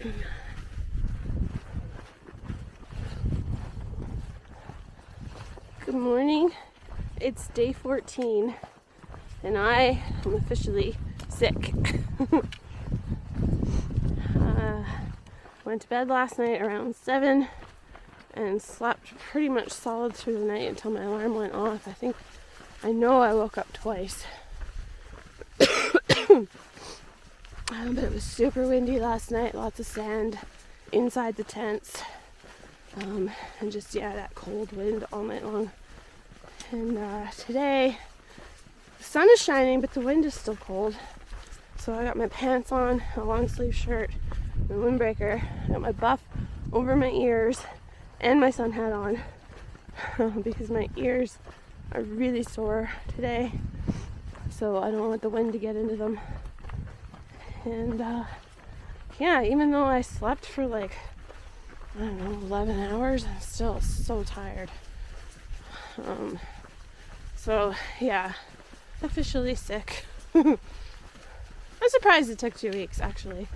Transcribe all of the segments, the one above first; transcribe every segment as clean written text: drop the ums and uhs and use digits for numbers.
Good morning. It's day 14 and I am officially sick. Went to bed last night around 7 and slept pretty much solid through the night until my alarm went off. I know I woke up twice. But it was super windy last night, lots of sand inside the tents. And just, that cold wind all night long. And today, the sun is shining, but the wind is still cold. So I got my pants on, a long sleeve shirt, my windbreaker, I got my buff over my ears, and my sun hat on because my ears are really sore today. So I don't want the wind to get into them. And even though I slept for 11 hours, I'm still so tired. Officially sick. I'm surprised it took 2 weeks, actually.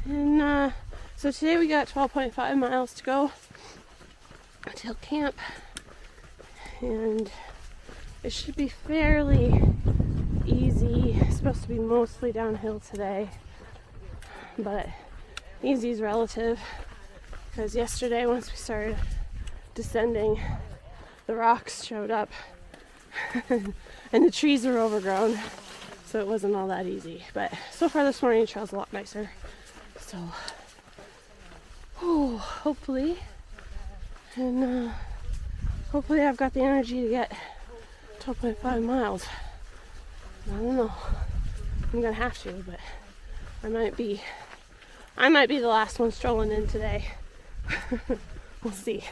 And so today we got 12.5 miles to go until camp, and it should be fairly easy. It's supposed to be mostly downhill today, but easy is relative, because yesterday, once we started descending, the rocks showed up and the trees were overgrown, so it wasn't all that easy. But so far this morning the trail's a lot nicer, so hopefully I've got the energy to get 12.5 miles. I don't know, I'm gonna have to, but I might be the last one strolling in today. We'll see.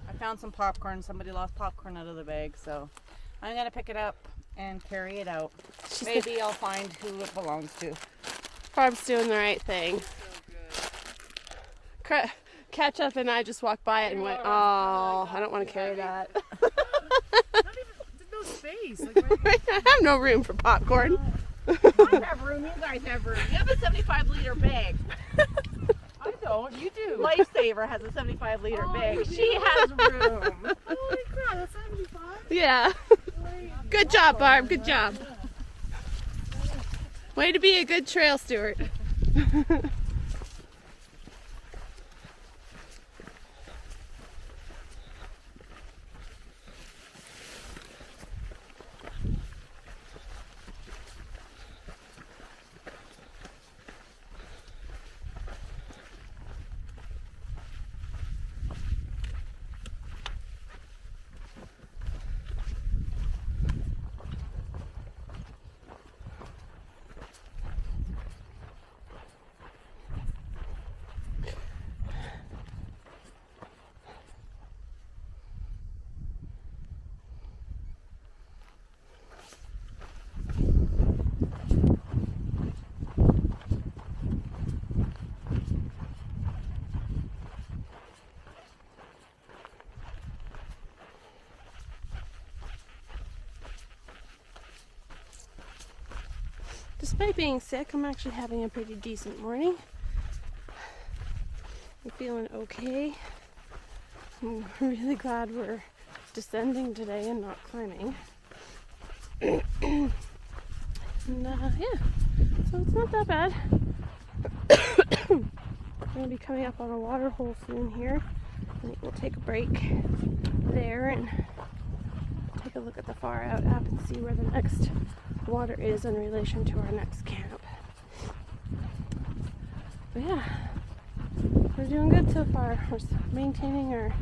I found some popcorn. Somebody lost popcorn out of the bag, so I'm gonna pick it up and carry it out. Maybe I'll find who it belongs to. Barb's doing the right thing. So Ketchup and I just walked by it and went, oh, I don't want to carry that. There's no space. I have no room for popcorn. I have room. You guys have room. You have a 75-liter bag. I don't. You do. Lifesaver has a 75-liter bag. She has room. Holy crap, that's 75? Yeah. Good job, Barb. Good job. Way to be a good trail steward. Despite being sick, I'm actually having a pretty decent morning. I'm feeling okay. I'm really glad we're descending today and not climbing. And so it's not that bad. I'm going to be coming up on a water hole soon here. I think we'll take a break there and take a look at the far out app and see where the next water is in relation to our next camp. But we're doing good so far. We're maintaining our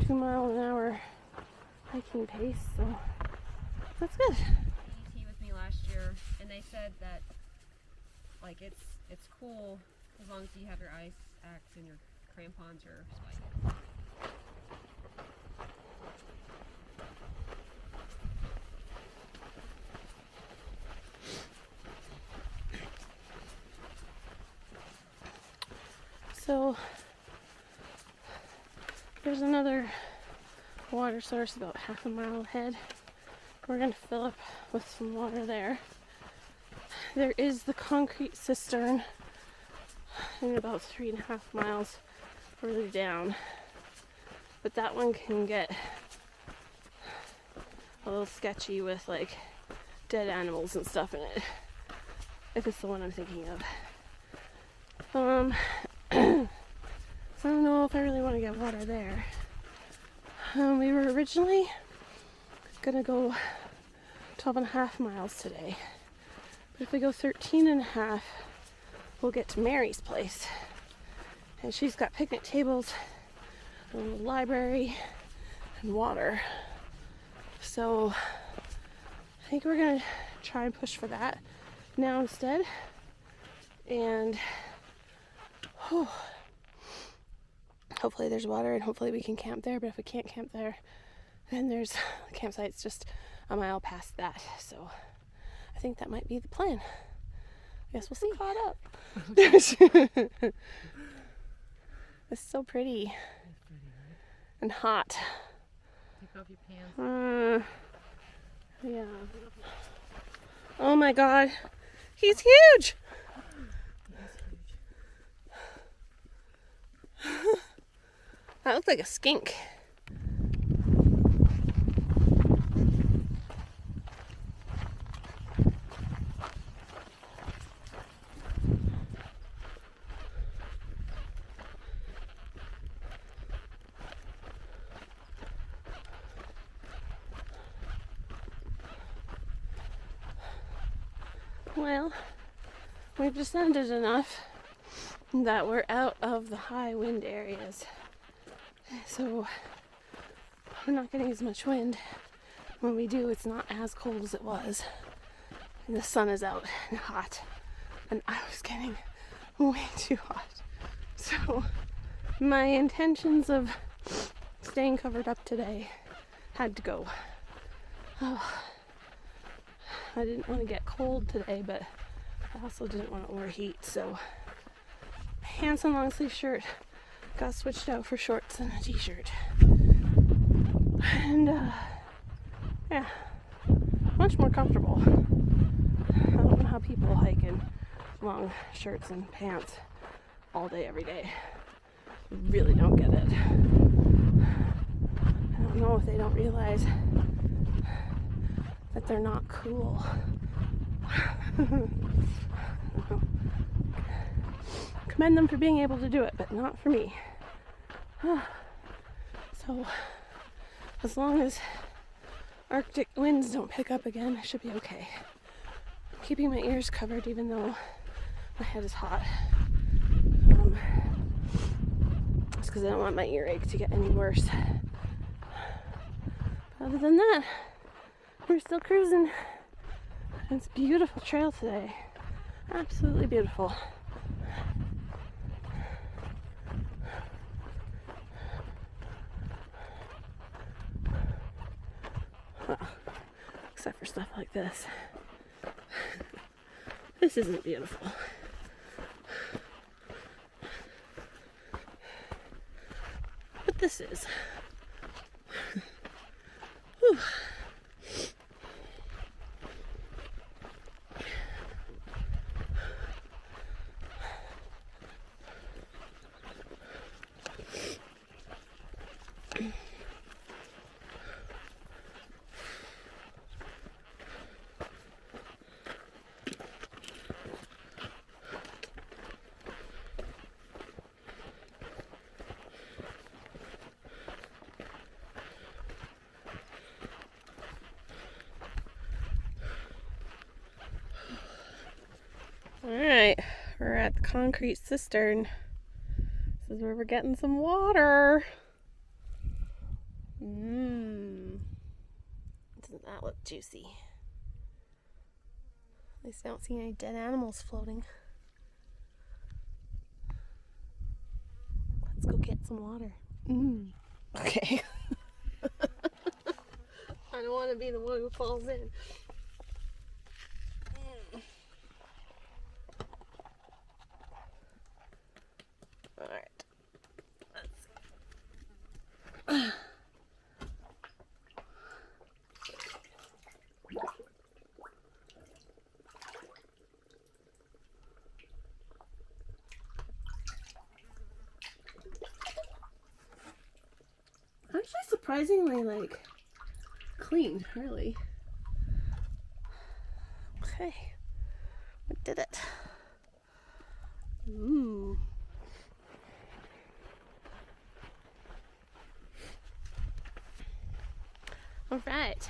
2 mile an hour hiking pace, so that's good. PCT with me last year, and they said that it's cool as long as you have your ice axe and your crampons or spike. So there's another water source about half a mile ahead. We're going to fill up with some water there. There is the concrete cistern in about 3.5 miles further down. But that one can get a little sketchy with like dead animals and stuff in it. If it's the one I'm thinking of. So I don't know if I really want to get water there. We were originally gonna go 12.5 miles today. But if we go 13.5, we'll get to Mary's place. And she's got picnic tables, a little library, and water. So I think we're gonna try and push for that now instead. And hopefully there's water and hopefully we can camp there. But if we can't camp there, then there's the campsite's just a mile past that. So I think that might be the plan. I guess we'll see. Caught up. It's so pretty. And hot. Take off your pants. Yeah. Oh my god. He's huge! That looked like a skink. Well, we've descended enough that we're out of the high wind areas. So we're not getting as much wind. When we do, it's not as cold as it was. And the sun is out and hot. And I was getting way too hot. So my intentions of staying covered up today had to go. Oh, I didn't want to get cold today, but I also didn't want to overheat. So pants and long sleeve shirt got switched out for shorts and a t-shirt. And yeah, much more comfortable. I don't know how people hike in long shirts and pants all day, every day. I really don't get it. I don't know if they don't realize that they're not cool. Commend them for being able to do it, but not for me. So, as long as Arctic winds don't pick up again, I should be okay. I'm keeping my ears covered even though my head is hot. Just because I don't want my earache to get any worse. But other than that, we're still cruising. And it's a beautiful trail today. Absolutely beautiful. Well, except for stuff like this. This isn't beautiful. But this is. Whew. Alright, we're at the concrete cistern. This is where we're getting some water. Doesn't that look juicy? At least I don't see any dead animals floating. Let's go get some water. Okay. I don't want to be the one who falls in. Alright. surprisingly like clean, really. Okay, we did it. Ooh. All right.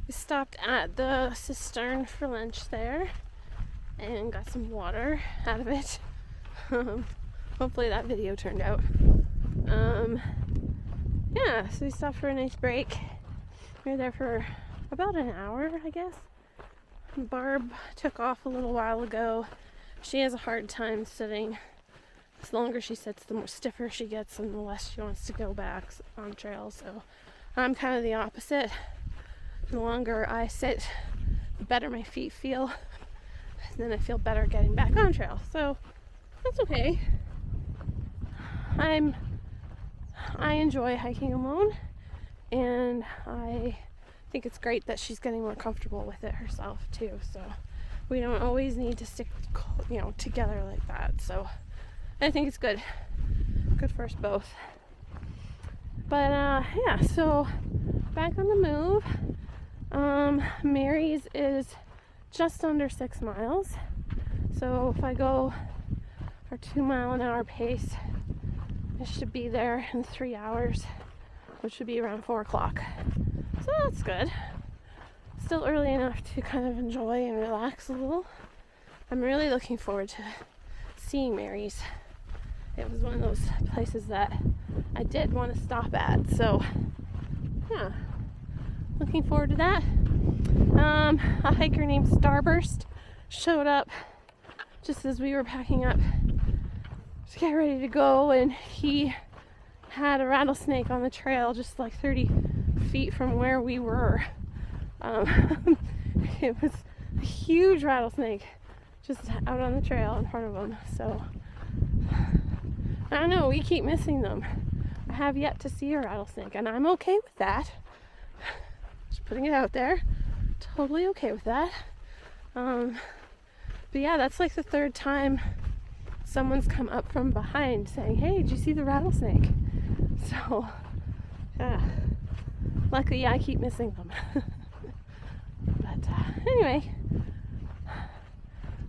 We stopped at the Cistern for lunch there and got some water out of it. Hopefully that video turned out. Yeah, so we stopped for a nice break. We were there for about an hour, I guess. Barb took off a little while ago. She has a hard time sitting. The longer she sits, the more stiffer she gets and the less she wants to go back on trail. So I'm kind of the opposite. The longer I sit, the better my feet feel. And then I feel better getting back on trail. So that's okay. I enjoy hiking alone, and I think it's great that she's getting more comfortable with it herself too. So we don't always need to stick, together like that. So I think it's good for us both. But yeah, so back on the move. Mary's is just under 6 miles. So if I go our 2 mile an hour pace, I should be there in 3 hours, which should be around 4 o'clock. So that's good. Still early enough to kind of enjoy and relax a little. I'm really looking forward to seeing Mary's. It was one of those places that I did want to stop at. So yeah, looking forward to that. A hiker named Starburst showed up just as we were packing up to get ready to go, and he had a rattlesnake on the trail just like 30 feet from where we were. It was a huge rattlesnake just out on the trail in front of him. So I don't know, we keep missing them. I have yet to see a rattlesnake, and I'm okay with that. Just putting it out there. Totally okay with that. But yeah, that's like the 3rd time someone's come up from behind saying, "Hey, did you see the rattlesnake?" So yeah, luckily I keep missing them. But anyway,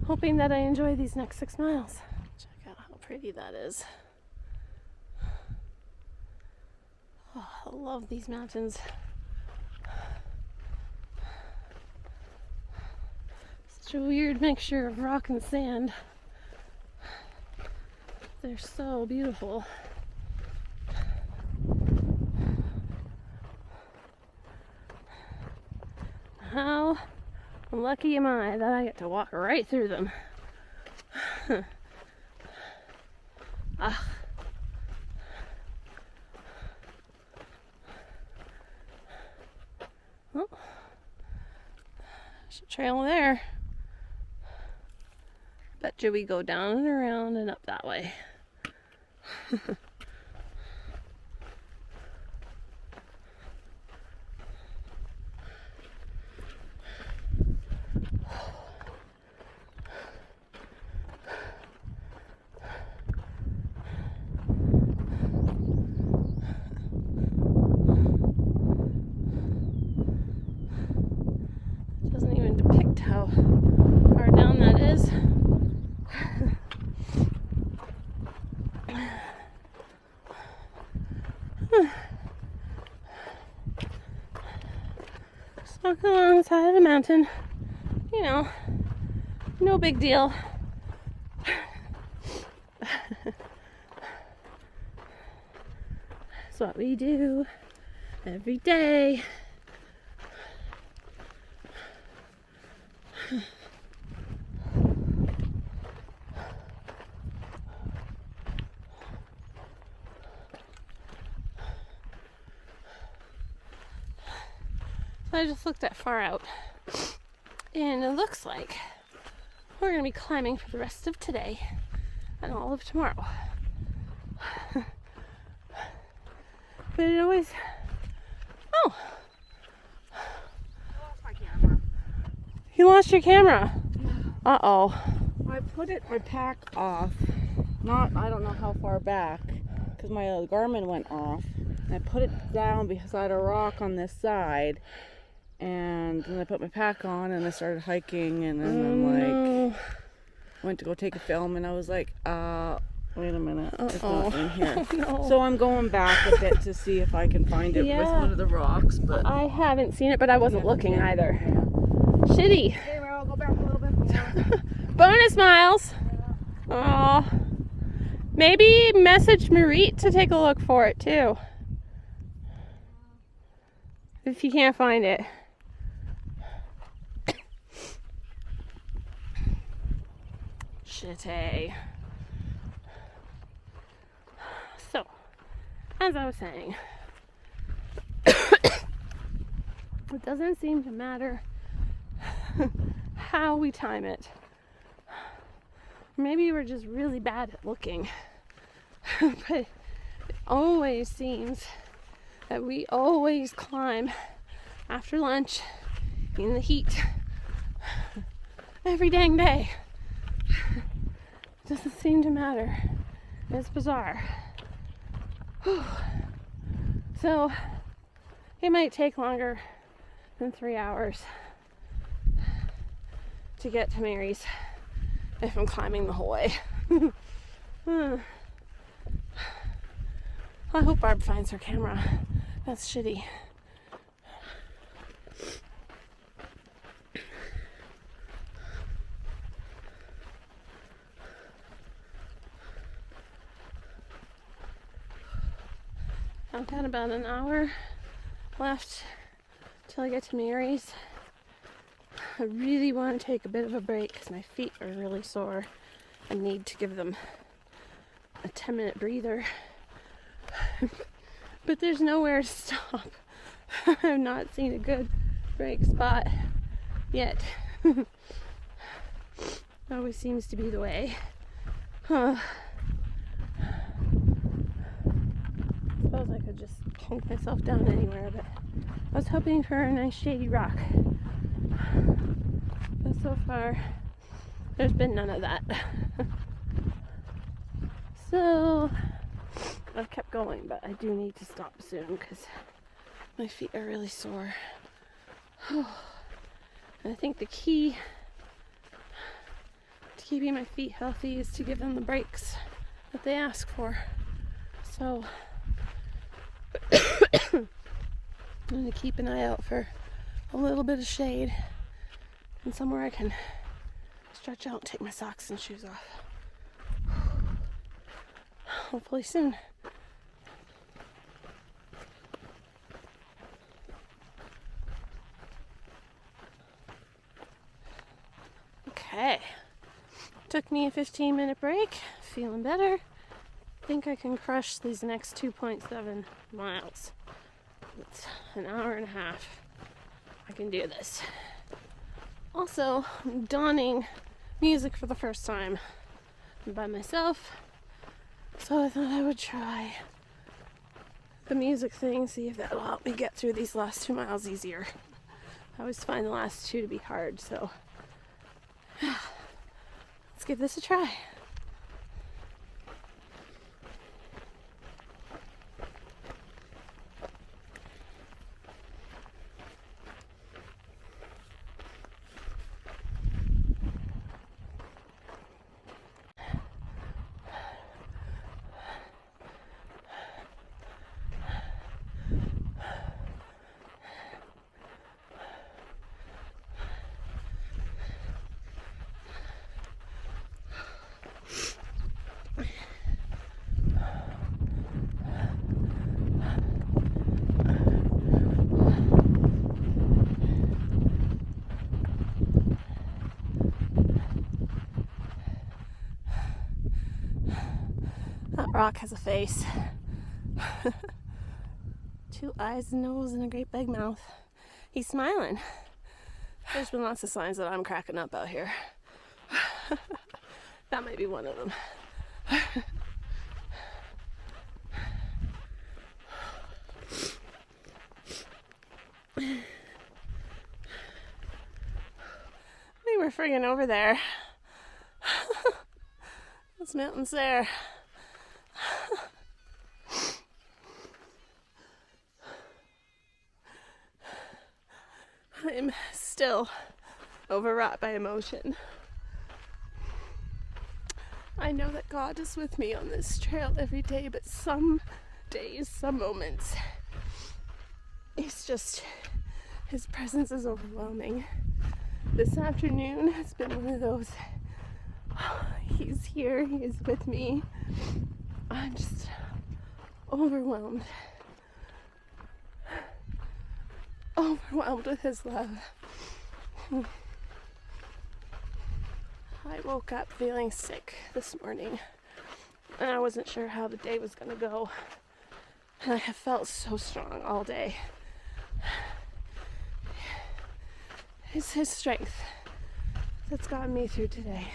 hoping that I enjoy these next 6 miles. Check out how pretty that is. Oh, I love these mountains. Such a weird mixture of rock and sand. They're so beautiful. How lucky am I that I get to walk right through them. Ah. Oh. There's a trail there. Bet you we go down and around and up that way. It doesn't even depict how far down that is. Just walking along the side of the mountain, no big deal. That's what we do every day. So I just looked at far out, and it looks like we're going to be climbing for the rest of today and all of tomorrow. But it always... Oh! I lost my camera. You lost your camera? Uh-oh. I put my pack off. I don't know how far back, because my Garmin went off. I put it down beside a rock on this side, and then I put my pack on and I started hiking, and then I'm like, went to go take a film, and I was like, wait a minute, it's not in here. Oh, no. So I'm going back a bit to see if I can find it with one of the rocks, but I haven't seen it, but I wasn't looking either. Yeah. Shitty. Okay, well, I'll go back a little bit more. Bonus miles. Oh, maybe message Marit to take a look for it too, if you can't find it. Shitty. So, as I was saying, it doesn't seem to matter how we time it. Maybe we're just really bad at looking. But it always seems that we always climb after lunch in the heat every dang day. It doesn't seem to matter. It's bizarre. Whew. So it might take longer than 3 hours to get to Mary's if I'm climbing the whole way. I hope Barb finds her camera. That's shitty. I've got about an hour left till I get to Mary's. I really want to take a bit of a break because my feet are really sore. I need to give them a 10-minute breather. But there's nowhere to stop. I've not seen a good break spot yet. Always seems to be the way. Suppose I could just plunk myself down anywhere, but I was hoping for a nice shady rock. But so far, there's been none of that. So, I've kept going, but I do need to stop soon because my feet are really sore. And I think the key to keeping my feet healthy is to give them the breaks that they ask for. So, I'm going to keep an eye out for a little bit of shade and somewhere I can stretch out and take my socks and shoes off. Hopefully soon. Okay. Took me a 15-minute break. Feeling better. Think I can crush these next 2.7 miles. It's an hour and a half. I can do this. Also, I'm donning music for the first time. I'm by myself. So I thought I would try the music thing, see if that'll help me get through these last 2 miles easier. I always find the last 2 to be hard, so let's give this a try. That rock has a face. 2 eyes, a nose, and a great big mouth. He's smiling. There's been lots of signs that I'm cracking up out here. That might be one of them. I think we're friggin' over there. Those mountains there. I'm still overwrought by emotion. I know that God is with me on this trail every day, but some days, some moments, it's just, his presence is overwhelming. This afternoon has been one of those, he's here, he is with me. I'm just overwhelmed. Overwhelmed with his love. I woke up feeling sick this morning, and I wasn't sure how the day was going to go. And I have felt so strong all day. It's his strength that's gotten me through today.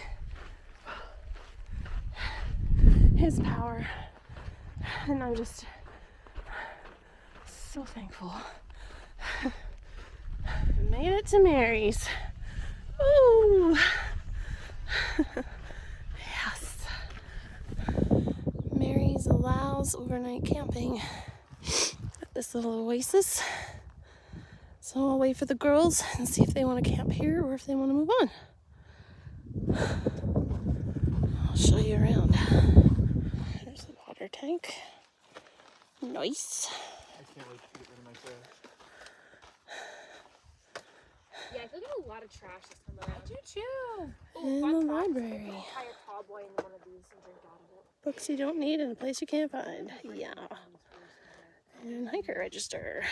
His power. And I'm just so thankful. Made it to Mary's. Ooh. Yes. Mary's allows overnight camping at this little oasis. So I'll wait for the girls and see if they want to camp here or if they want to move on. I'll show you around. There's the water tank. Nice. I can't wait to get rid of my trash. Yeah, I feel like a lot of trash this time around. I do too. In the library. Tie a tall boy into one of these and drink out of it. Books you don't need in a place you can't find. Yeah. And hiker register.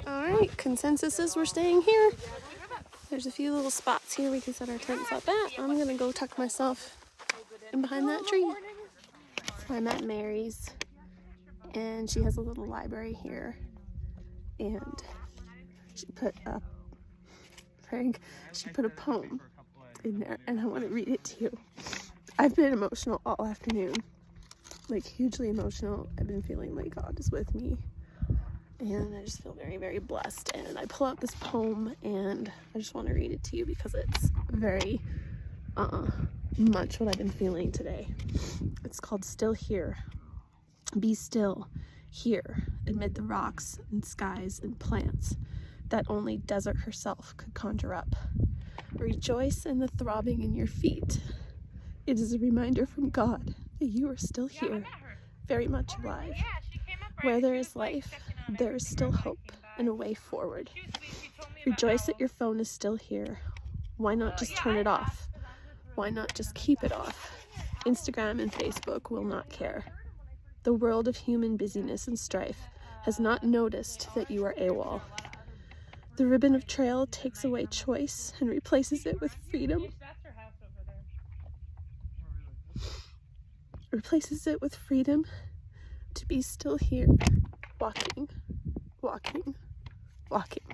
Alright, consensus is we're staying here. There's a few little spots here we can set our tents up at. I'm gonna go tuck myself in behind that tree. I'm at Mary's, and she has a little library here. And she put a poem in there, and I want to read it to you. I've been emotional all afternoon, like hugely emotional. I've been feeling like God is with me, and I just feel very, very blessed. And I pull out this poem, and I just want to read it to you because it's very much what I've been feeling today. It's called Still Here. Be still here amid the rocks and skies and plants that only desert herself could conjure up. Rejoice in the throbbing in your feet. It is a reminder from God that you are still here, very much alive. Where there is life, there is still hope and a way forward. Rejoice that your phone is still here. Why not just turn it off? Why not just keep it off? Instagram and Facebook will not care. The world of human busyness and strife has not noticed that you are AWOL. The ribbon of trail takes away choice and replaces it with freedom. Replaces it with freedom to be still here, walking, walking, walking.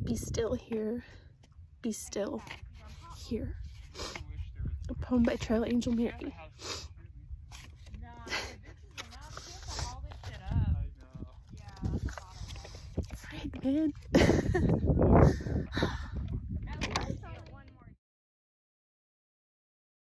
Be still here, be still here. A poem by Trail Angel Mary. Frig, man.